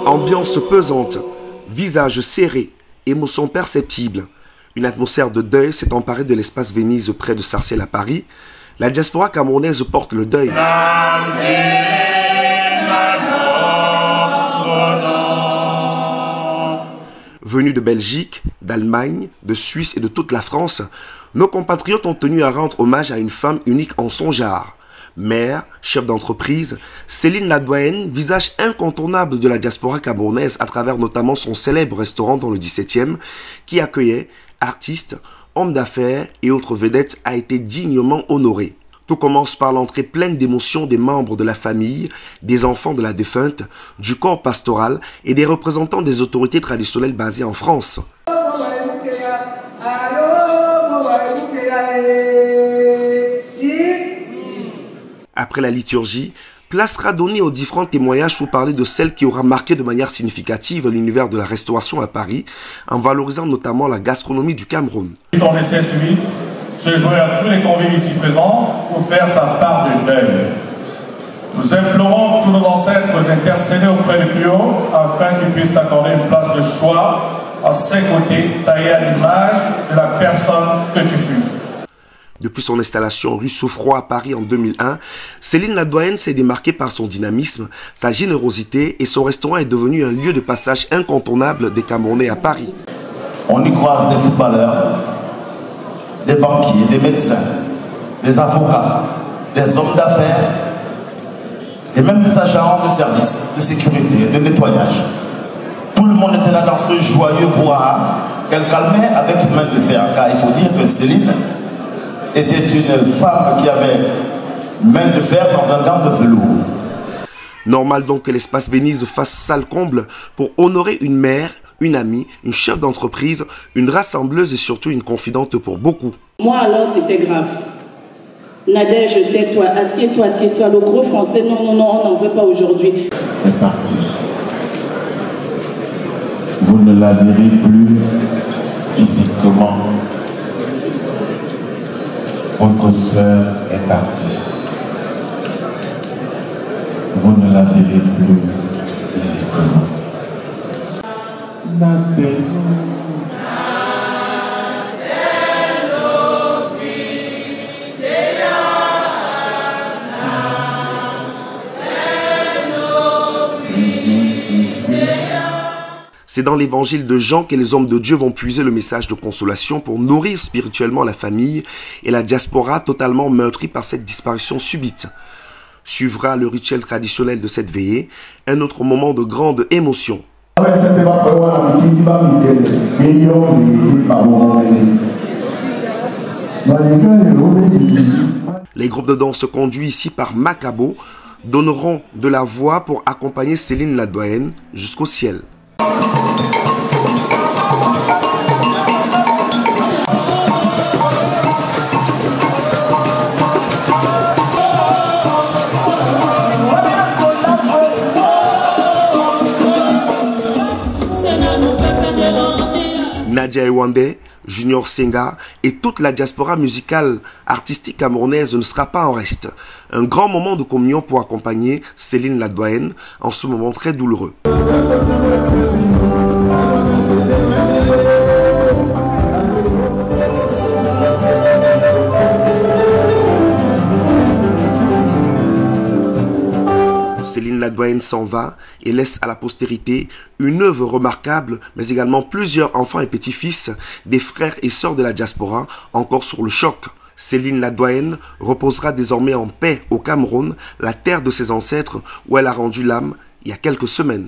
Ambiance pesante, visage serré, émotion perceptible. Une atmosphère de deuil s'est emparée de l'espace Venise près de Sarcelles à Paris. La diaspora camerounaise porte le deuil. Venus de Belgique, d'Allemagne, de Suisse et de toute la France, nos compatriotes ont tenu à rendre hommage à une femme unique en son genre. Mère, chef d'entreprise, Céline Ladoyenne, visage incontournable de la diaspora camerounaise à travers notamment son célèbre restaurant dans le 17e, qui accueillait artistes, hommes d'affaires et autres vedettes, a été dignement honoré. Tout commence par l'entrée pleine d'émotions des membres de la famille, des enfants de la défunte, du corps pastoral et des représentants des autorités traditionnelles basées en France. Après la liturgie, place sera donnée aux différents témoignages pour parler de celle qui aura marqué de manière significative l'univers de la restauration à Paris, en valorisant notamment la gastronomie du Cameroun. Ton décès subit se joint à tous les convives ici présents pour faire sa part de deuil. Nous implorons tous nos ancêtres d'intercéder auprès du plus haut afin qu'ils puissent accorder une place de choix à ses côtés, taillée à l'image de la personne que tu fus. Depuis son installation rue Souffroy à Paris en 2001, Céline Ladoyenne s'est démarquée par son dynamisme, sa générosité et son restaurant est devenu un lieu de passage incontournable des Camerounais à Paris. On y croise des footballeurs, des banquiers, des médecins, des avocats, des hommes d'affaires et même des agents de service, de sécurité, de nettoyage. Tout le monde était là dans ce joyeux brouhaha qu'elle calmait avec une main de fer, car il faut dire que Céline était une femme qui avait main de fer dans un gant de velours. Normal donc que l'espace Venise fasse salle comble pour honorer une mère, une amie, une chef d'entreprise, une rassembleuse et surtout une confidente pour beaucoup. Moi alors c'était grave. Nadège, tais-toi, assieds-toi, assieds-toi. Le gros français, non, non, non, on n'en veut pas aujourd'hui. Elle est partie. Vous ne la verrez plus physiquement. Votre sœur est partie. Vous ne la verrez plus physiquement. C'est dans l'évangile de Jean que les hommes de Dieu vont puiser le message de consolation pour nourrir spirituellement la famille et la diaspora totalement meurtrie par cette disparition subite. Suivra le rituel traditionnel de cette veillée, un autre moment de grande émotion. Les groupes de danse conduits ici par Macabo donneront de la voix pour accompagner Céline Ladoyenne jusqu'au ciel. Nadia Ewande, Junior Senga et toute la diaspora musicale artistique camerounaise ne sera pas en reste. Un grand moment de communion pour accompagner Céline Ladoyenne en ce moment très douloureux. Céline Ladoyenne s'en va et laisse à la postérité une œuvre remarquable, mais également plusieurs enfants et petits-fils des frères et sœurs de la diaspora encore sur le choc. Céline Ladoyenne reposera désormais en paix au Cameroun, la terre de ses ancêtres où elle a rendu l'âme il y a quelques semaines.